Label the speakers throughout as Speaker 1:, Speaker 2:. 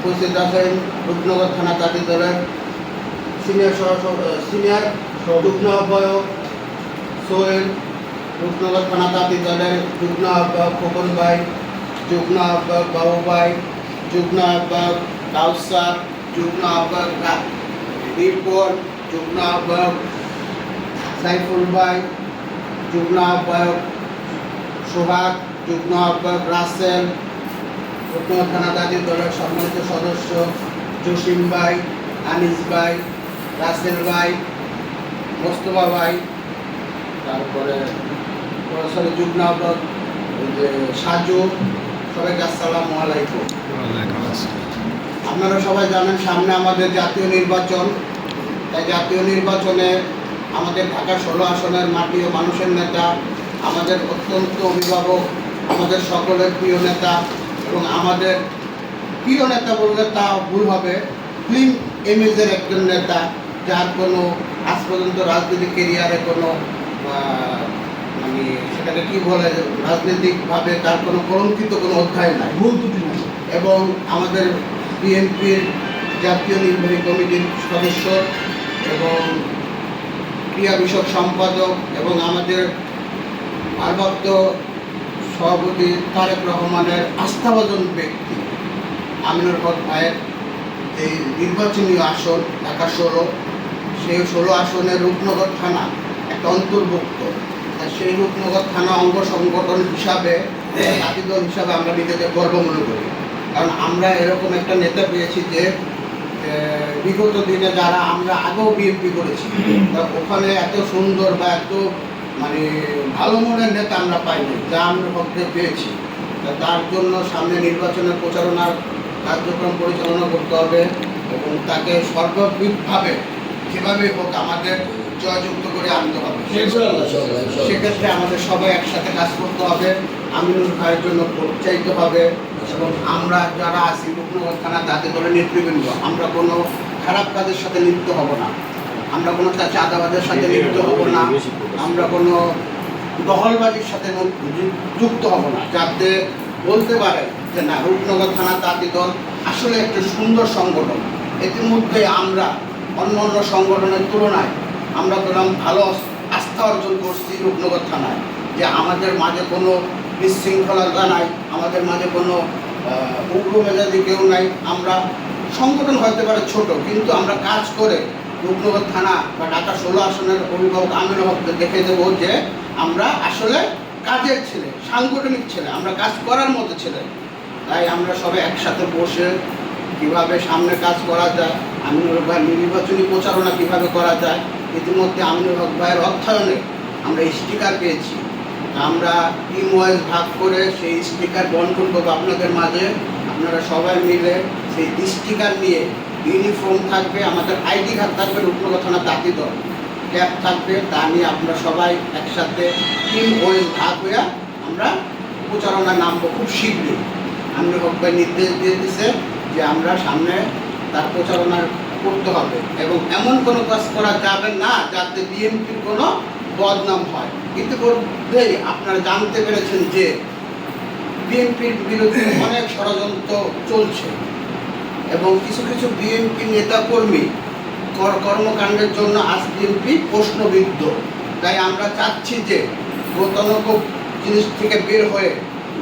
Speaker 1: উপস্থিত আছেন রূপনগর থানা তাঁতি দলের সিনিয়র যুগ্ম আহ্বায়ক সোহেল, রূপনগর থানা তাঁতি দলের যুগ্ম আহ্বায়ক খোকন ভাই, যুগ্ম আহ্বায়ক বাবু ভাই, যুগ্ম আহ্বায়ক কাউসার, যুগ্ম আহ্বায়ক রিপন, যুগ্ম আহ্বায়ক সাইফুল ভাই, যুগ্ম আহ্বায়ক সোহাগ, যুগ্ম আহ্বায়ক রাসেল, রূপনগর থানা তাঁতি দলের সম্মানিত সদস্য জসিম ভাই, আনিস ভাই, রাসেল ভাই, মোস্তফা ভাই, তারপরে যুগ্ম আহ্বায়ক সাজু, সবাইকে আসসালামু আলাইকুম। আপনারা সবাই জানেন সামনে আমাদের জাতীয় নির্বাচন। তাই জাতীয় নির্বাচনে আমাদের ঢাকা 16 আসনের মাটি ও মানুষের নেতা, আমাদের অত্যন্ত অভিভাবক, আমাদের সকলের প্রিয় নেতা এবং আমাদের প্রিয় নেতা বললে তা ভুল হবে, ক্লিন ইমেজের একজন নেতা, যার কোনো আজ পর্যন্ত রাজনৈতিক কেরিয়ারে কোনো মানে সেটাকে কী বলে, রাজনৈতিকভাবে তার কোনো কলঙ্কিত কোনো অধ্যায় নাই, ভুল ত্রুটি নাই, এবং আমাদের বিএনপির জাতীয় নির্বাহী কমিটির সদস্য এবং ক্রিয়া বিষয়ক সম্পাদক এবং আমাদের ভারপ্রাপ্ত সভাপতি তারেক রহমানের আস্থাভাজন ব্যক্তি আমিনুল হক ভাইয়ের এই নির্বাচনী আসন ঢাকা 16, সেই 16 আসনের রূপনগর থানা একটা অন্তর্ভুক্ত। সেই রূপনগর থানা অঙ্গ সংগঠন হিসাবে, তাঁতি দল হিসাবে আমরা নিজেদের গর্ব মনে করি, কারণ আমরা এরকম একটা নেতা পেয়েছি যে বিগত দিনে যারা আমরা আগেও বিএনপি করেছি, ওখানে এত সুন্দর বা এত মানে ভালো মনের নেতা আমরা পাইনি, যা আমরা পক্ষে পেয়েছি। তার জন্য সামনে নির্বাচনের প্রচারণার কার্যক্রম পরিচালনা করতে হবে এবং তাকে সর্ববিধভাবে যেভাবে হোক আমাদের জয়যুক্ত করে আনতে হবে। সেক্ষেত্রে আমাদের সবাই একসাথে কাজ করতে হবে, আমিনুল ভাইয়ের জন্য ভোট চাইতে হবে এবং আমরা যারা আছি রূপনগর থানা তাঁতি দলের নেতৃবৃন্দ, আমরা কোনো খারাপ কাজের সাথে লিপ্ত হব না, আমরা কোনো চাঁদাবাজের সাথে লিপ্ত হব না, আমরা কোনো দখলবাজির সাথে যুক্ত হব না, যাতে বলতে পারে যে না, রূপনগর থানা তাঁতি দল আসলে একটা সুন্দর সংগঠন। ইতিমধ্যে আমরা অন্য অন্য সংগঠনের তুলনায় আমরা পেলাম ভালো আস্থা অর্জন করছি রূপনগর থানায়, যে আমাদের মাঝে কোনো বিশৃঙ্খলতা নাই, আমাদের মাঝে কোনো উগ্র মেজাজি কেউ নাই। আমরা সংগঠন হতে পারে ছোট, কিন্তু আমরা কাজ করে রূপনগর থানা বা ঢাকা 16 আসনের অভিভাবক আমিনুল হককে দেখে দেবো যে আমরা আসলে কাজের ছেলে, সাংগঠনিক ছেলে, আমরা কাজ করার মতো ছেলে। তাই আমরা সবাই একসাথে বসে কীভাবে সামনে কাজ করা যায়, আমিনুল হক ভাইয়ের নির্বাচনী প্রচারণা কীভাবে করা যায়, ইতিমধ্যে আমিনুল হক ভাইয়ের অর্থায়নে আমরা স্টিকার পেয়েছি, আমরা টিম ওয়াইজ ভাগ করে সেই স্টিকার বন্টন করবো আপনাদের মাঝে। আপনারা সবাই মিলে সেই স্টিকার নিয়ে, ইউনিফর্ম থাকবে, আমাদের আইডি কার্ড থাকবে, রূপনগর থানা তাঁতি দল ক্যাপ থাকবে, তা নিয়ে আমরা সবাই একসাথে টিম ওয়াইজ ভাগ হয়ে আমরা প্রচারণায় নামবো খুব শীঘ্রই। আমিনুল হক ভাই নির্দেশ দিয়ে দিচ্ছে যে আমরা সামনে তার প্রচারণা করতে হবে এবং এমন কোনো কাজ করা যাবে না যাতে বিএনপির কোনো বদনাম হয়। ইতিমধ্যেই আপনারা জানতে পেরেছেন যে বিএনপির বিরুদ্ধে অনেক ষড়যন্ত্র চলছে এবং কিছু কিছু বিএনপি নেতাকর্মী কর্মকাণ্ডের জন্য আজ বিএনপি প্রশ্নবিদ্ধ। তাই আমরা চাচ্ছি যে গতানুগতিক জিনিস থেকে বের হয়ে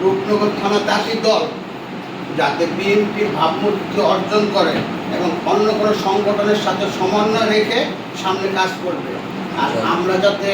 Speaker 1: রূপনগর থানা তাঁতি দল যাতে বিএনপির ভাবমূর্তি অর্জন করে এবং অন্য কোনো সংগঠনের সাথে সমন্বয় রেখে সামনে কাজ করবে, আর আমরা যাতে